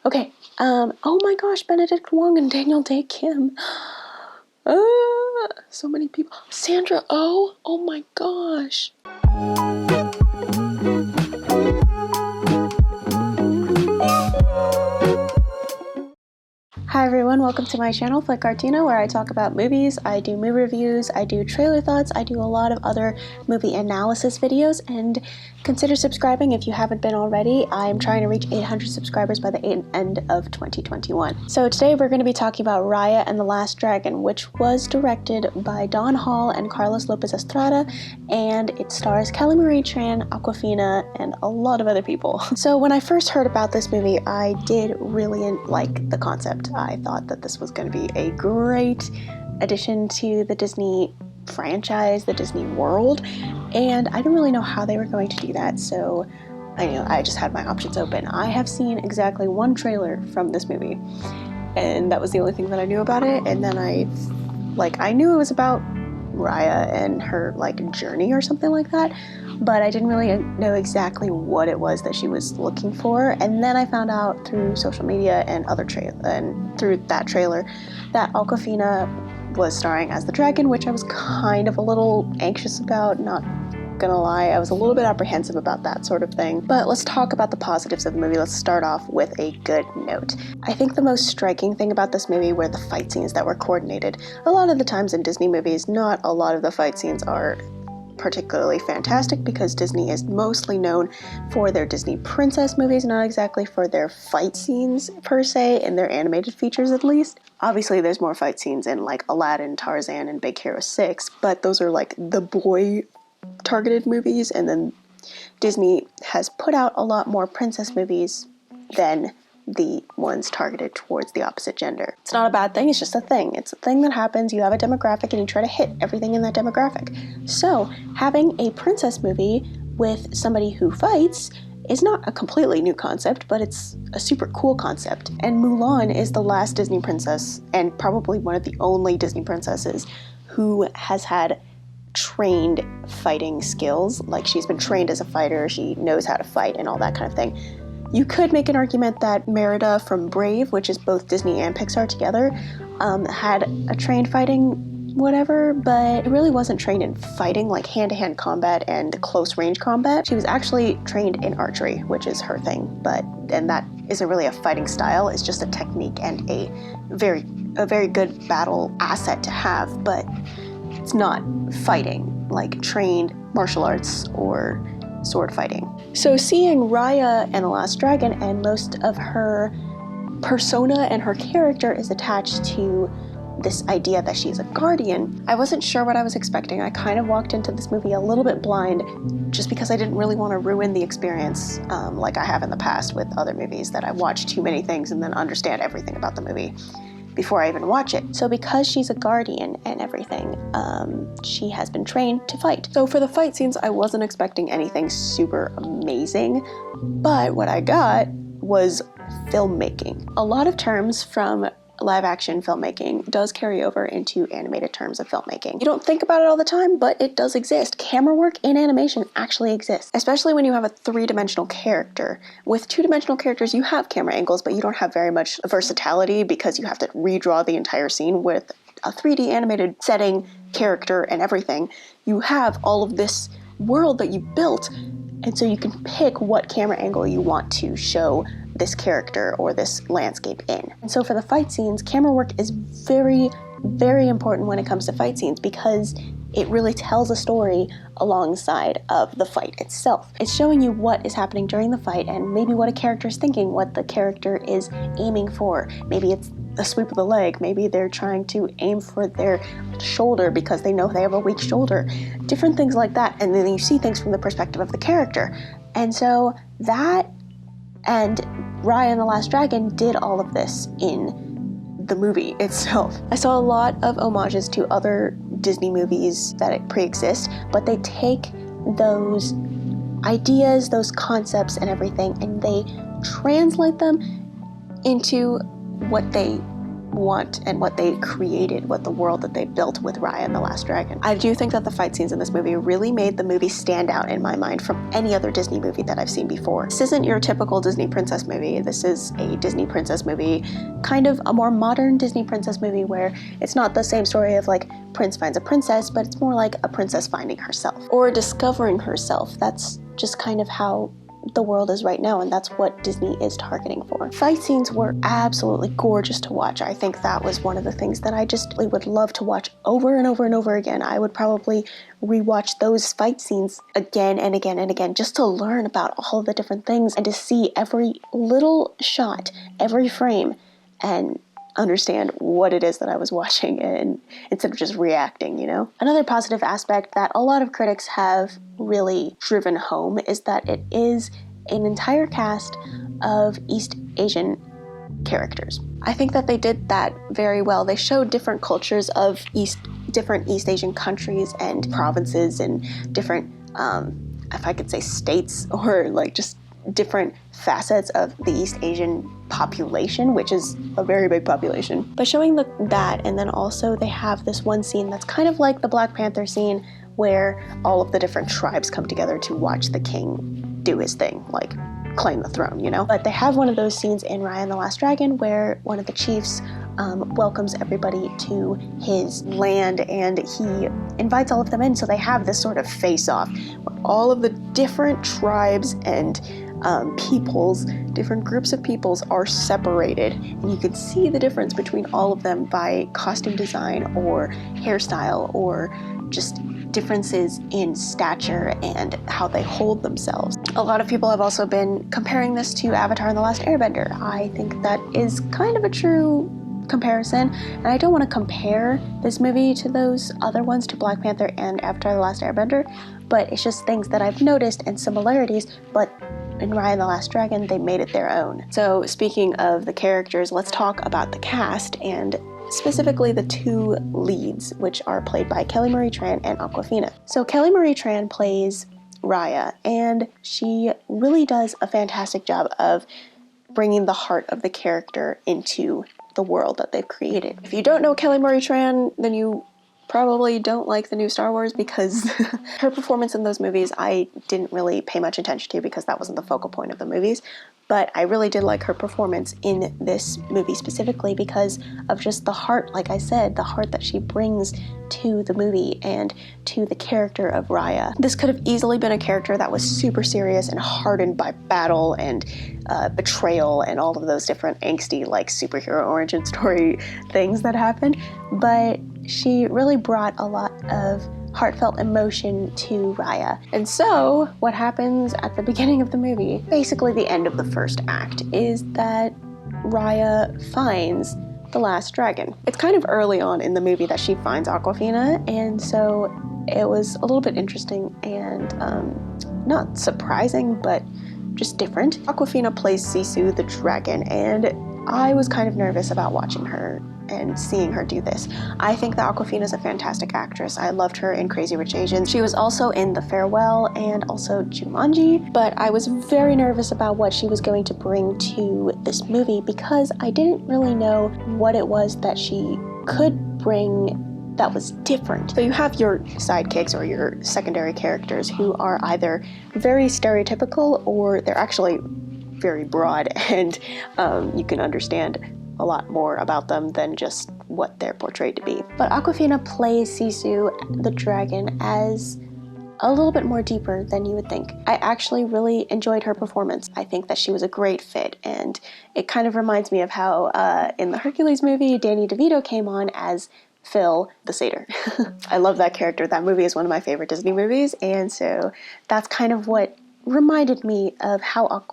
Okay, oh my gosh, Benedict Wong and Daniel Day Kim. So many people. Sandra oh my gosh. Hi everyone, welcome to my channel, Flytte Kartina, where I talk about movies, I do movie reviews, I do trailer thoughts, I do a lot of other movie analysis videos, and consider subscribing if you haven't been already. I'm trying to reach 800 subscribers by the end of 2021. So today we're going to be talking about Raya and the Last Dragon, which was directed by Don Hall and Carlos Lopez Estrada, and it stars Kelly Marie Tran, Awkwafina, and a lot of other people. So when I first heard about this movie, I did really like the concept. I thought that this was going to be a great addition to the Disney franchise, the Disney world, and I didn't really know how they were going to do that, so I just had my options open. I have seen exactly one trailer from this movie, and that was the only thing that I knew about it, and then I knew it was about Raya and her journey or something like that, but I didn't really know exactly what it was that she was looking for. And then I found out through social media and through that trailer that Awkwafina was starring as the dragon, which I was kind of a little anxious about, not gonna lie. I was a little bit apprehensive about that sort of thing. But let's talk about the positives of the movie. Let's start off with a good note. I think the most striking thing about this movie were the fight scenes that were coordinated. A lot of the times in Disney movies, not a lot of the fight scenes are particularly fantastic because Disney is mostly known for their Disney princess movies, not exactly for their fight scenes per se, in their animated features at least. Obviously there's more fight scenes in Aladdin, Tarzan, and Big Hero 6, but those are the boy targeted movies, and then Disney has put out a lot more princess movies than the ones targeted towards the opposite gender. It's not a bad thing, it's just a thing. It's a thing that happens. You have a demographic and you try to hit everything in that demographic. So having a princess movie with somebody who fights is not a completely new concept, but it's a super cool concept. And Mulan is the last Disney princess, and probably one of the only Disney princesses, who has had trained fighting skills. She's been trained as a fighter, she knows how to fight and all that kind of thing. You could make an argument that Merida from Brave, which is both Disney and Pixar together, had a trained fighting whatever, but it really wasn't trained in fighting, hand-to-hand combat and close-range combat. She was actually trained in archery, which is her thing, and that isn't really a fighting style, it's just a technique and a very good battle asset to have, but it's not fighting, trained martial arts or sword fighting. So seeing Raya and the Last Dragon, and most of her persona and her character is attached to this idea that she's a guardian, I wasn't sure what I was expecting. I kind of walked into this movie a little bit blind, just because I didn't really want to ruin the experience like I have in the past with other movies, that I watch too many things and then understand everything about the movie before I even watch it. So because she's a guardian and everything, she has been trained to fight. So for the fight scenes, I wasn't expecting anything super amazing, but what I got was filmmaking. A lot of terms from live action filmmaking does carry over into animated terms of filmmaking. You don't think about it all the time, but it does exist. Camera work in animation actually exists, especially when you have a three-dimensional character. With two-dimensional characters, you have camera angles, but you don't have very much versatility because you have to redraw the entire scene. With a 3D animated setting, character, and everything, you have all of this world that you built, and so you can pick what camera angle you want to show this character or this landscape in. And so for the fight scenes, camera work is very, very important when it comes to fight scenes, because it really tells a story alongside of the fight itself. It's showing you what is happening during the fight, and maybe what a character is thinking, what the character is aiming for. Maybe it's a sweep of the leg, maybe they're trying to aim for their shoulder because they know they have a weak shoulder. Different things like that, and then you see things from the perspective of the character. And so that, and Raya and the Last Dragon did all of this in the movie itself. I saw a lot of homages to other Disney movies that pre-exist, but they take those ideas, those concepts and everything, and they translate them into what they want and what they created, what the world that they built with Raya and the Last Dragon. I do think that the fight scenes in this movie really made the movie stand out in my mind from any other Disney movie that I've seen before. This isn't your typical Disney princess movie. This is a Disney princess movie, kind of a more modern Disney princess movie where it's not the same story of like prince finds a princess, but it's more like a princess finding herself or discovering herself. That's just kind of how the world is right now, and that's what Disney is targeting for. Fight scenes were absolutely gorgeous to watch. I think that was one of the things that I just would love to watch over and over and over again. I would probably rewatch those fight scenes again and again and again just to learn about all the different things and to see every little shot, every frame, and understand what it is that I was watching and instead of just reacting, you know? Another positive aspect that a lot of critics have really driven home is that it is an entire cast of East Asian characters. I think that they did that very well. They showed different cultures of different East Asian countries and provinces and different, if I could say states, or like just different facets of the East Asian population, which is a very big population. By showing that, and then also they have this one scene that's kind of like the Black Panther scene where all of the different tribes come together to watch the king do his thing, like claim the throne, you know? But they have one of those scenes in Raya and the Last Dragon where one of the chiefs welcomes everybody to his land and he invites all of them in, so they have this sort of face-off where all of the different tribes and peoples, different groups of peoples are separated, and you can see the difference between all of them by costume design or hairstyle or just differences in stature and how they hold themselves. A lot of people have also been comparing this to Avatar and the Last Airbender. I think that is kind of a true comparison, and I don't want to compare this movie to those other ones, to Black Panther and Avatar the Last Airbender, but it's just things that I've noticed and similarities, but in Raya and the Last Dragon, they made it their own. So speaking of the characters, let's talk about the cast, and specifically the two leads, which are played by Kelly Marie Tran and Awkwafina. So Kelly Marie Tran plays Raya, and she really does a fantastic job of bringing the heart of the character into the world that they've created. If you don't know Kelly Marie Tran, then you probably don't like the new Star Wars, because her performance in those movies I didn't really pay much attention to because that wasn't the focal point of the movies. But I really did like her performance in this movie specifically because of just the heart, like I said, the heart that she brings to the movie and to the character of Raya. This could have easily been a character that was super serious and hardened by battle and betrayal and all of those different angsty, like, superhero origin story things that happen, but she really brought a lot of heartfelt emotion to Raya. And so what happens at the beginning of the movie, basically the end of the first act, is that Raya finds the Last Dragon. It's kind of early on in the movie that she finds Awkwafina, and so it was a little bit interesting and not surprising, but just different. Awkwafina plays Sisu the dragon, and I was kind of nervous about watching her and seeing her do this. I think that Awkwafina is a fantastic actress. I loved her in Crazy Rich Asians. She was also in The Farewell and also Jumanji, but I was very nervous about what she was going to bring to this movie because I didn't really know what it was that she could bring that was different. So you have your sidekicks or your secondary characters who are either very stereotypical or they're actually very broad, and you can understand a lot more about them than just what they're portrayed to be. But Awkwafina plays Sisu the dragon as a little bit more deeper than you would think. I actually really enjoyed her performance. I think that she was a great fit, and it kind of reminds me of how in the Hercules movie, Danny DeVito came on as Phil the satyr. I love that character. That movie is one of my favorite Disney movies, and so that's kind of what reminded me of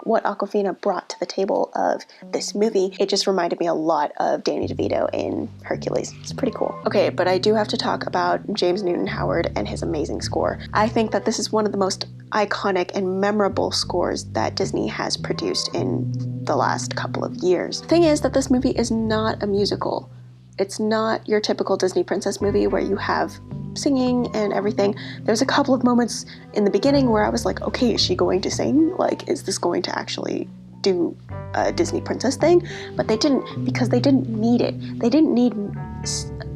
what Awkwafina brought to the table of this movie. It just reminded me a lot of Danny DeVito in Hercules. It's pretty cool. Okay, but I do have to talk about James Newton Howard and his amazing score. I think that this is one of the most iconic and memorable scores that Disney has produced in the last couple of years. The thing is that this movie is not a musical. It's not your typical Disney princess movie where you have singing and everything. There's a couple of moments in the beginning where I was like, okay, is she going to sing? Like, is this going to actually do a Disney princess thing, but they didn't, because they didn't need it. They didn't need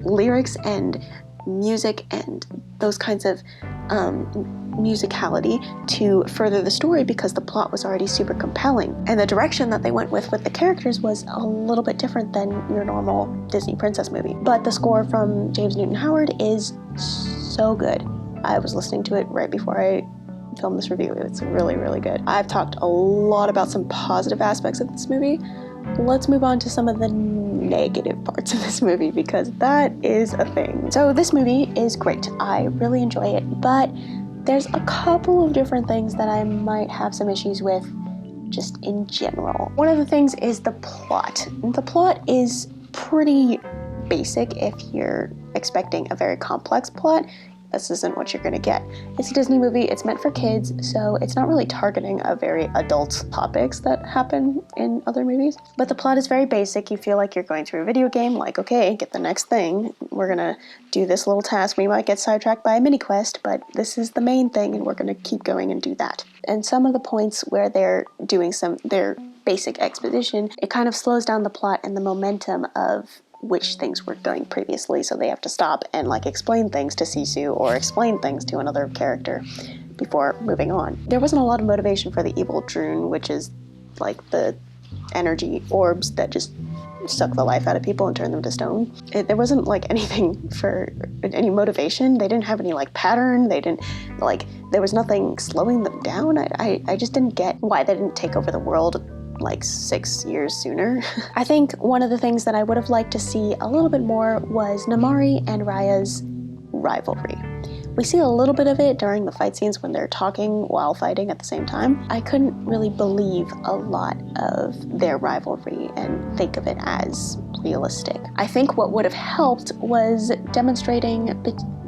lyrics and music and those kinds of musicality to further the story, because the plot was already super compelling. And the direction that they went with the characters was a little bit different than your normal Disney princess movie. But the score from James Newton Howard is so good. I was listening to it right before I filmed this review. It's really, really good. I've talked a lot about some positive aspects of this movie. Let's move on to some of the negative parts of this movie, because that is a thing. So this movie is great. I really enjoy it, but there's a couple of different things that I might have some issues with just in general. One of the things is the plot. The plot is pretty basic if you're expecting a very complex plot. This isn't what you're gonna get. It's a Disney movie, it's meant for kids, so it's not really targeting a very adult topics that happen in other movies. But the plot is very basic. You feel like you're going through a video game, like, okay, get the next thing. We're gonna do this little task. We might get sidetracked by a mini quest, but this is the main thing and we're gonna keep going and do that. And some of the points where they're doing their basic exposition, it kind of slows down the plot and the momentum of which things were going previously, so they have to stop and like explain things to Sisu or explain things to another character before moving on. There wasn't a lot of motivation for the evil Droon, which is like the energy orbs that just suck the life out of people and turn them to stone. There wasn't like anything for any motivation. They didn't have any like pattern. They didn't like, there was nothing slowing them down. I just didn't get why they didn't take over the world like 6 years sooner. I think one of the things that I would have liked to see a little bit more was Namaari and Raya's rivalry. We see a little bit of it during the fight scenes when they're talking while fighting at the same time. I couldn't really believe a lot of their rivalry and think of it as realistic. I think what would have helped was demonstrating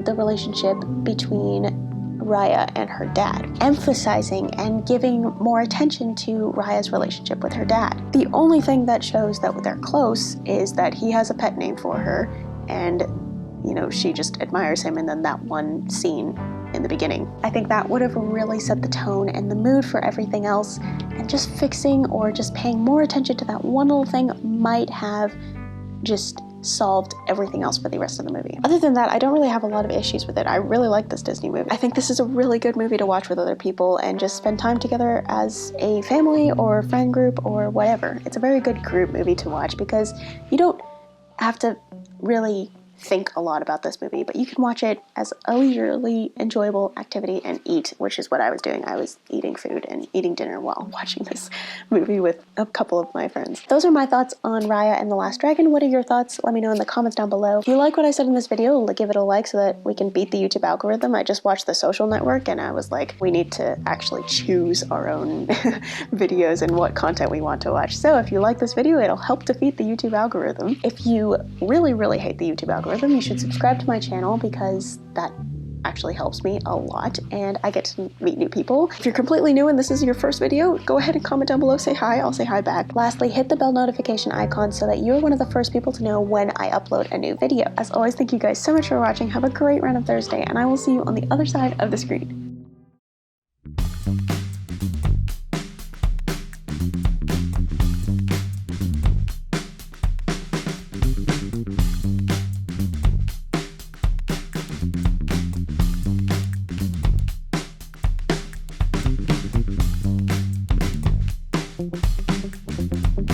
the relationship between Raya and her dad, emphasizing and giving more attention to Raya's relationship with her dad. The only thing that shows that they're close is that he has a pet name for her, and you know, she just admires him, and then that one scene in the beginning. I think that would have really set the tone and the mood for everything else, and just fixing or just paying more attention to that one little thing might have just solved everything else for the rest of the movie. Other than that, I don't really have a lot of issues with it. I really like this Disney movie. I think this is a really good movie to watch with other people and just spend time together as a family or friend group or whatever. It's a very good group movie to watch because you don't have to really think a lot about this movie, but you can watch it as a leisurely, enjoyable activity and eat, which is what I was doing. I was eating food and eating dinner while watching this movie with a couple of my friends. Those are my thoughts on Raya and the Last Dragon. What are your thoughts? Let me know in the comments down below. If you like what I said in this video, give it a like so that we can beat the YouTube algorithm. I just watched The Social Network and I was like, we need to actually choose our own videos and what content we want to watch. So if you like this video, it'll help defeat the YouTube algorithm. If you really, really hate the YouTube algorithm, you should subscribe to my channel because that actually helps me a lot and I get to meet new people. If you're completely new and this is your first video, go ahead and comment down below, say hi, I'll say hi back. Lastly, hit the bell notification icon so that you're one of the first people to know when I upload a new video. As always, thank you guys so much for watching. Have a great random Thursday and I will see you on the other side of the screen.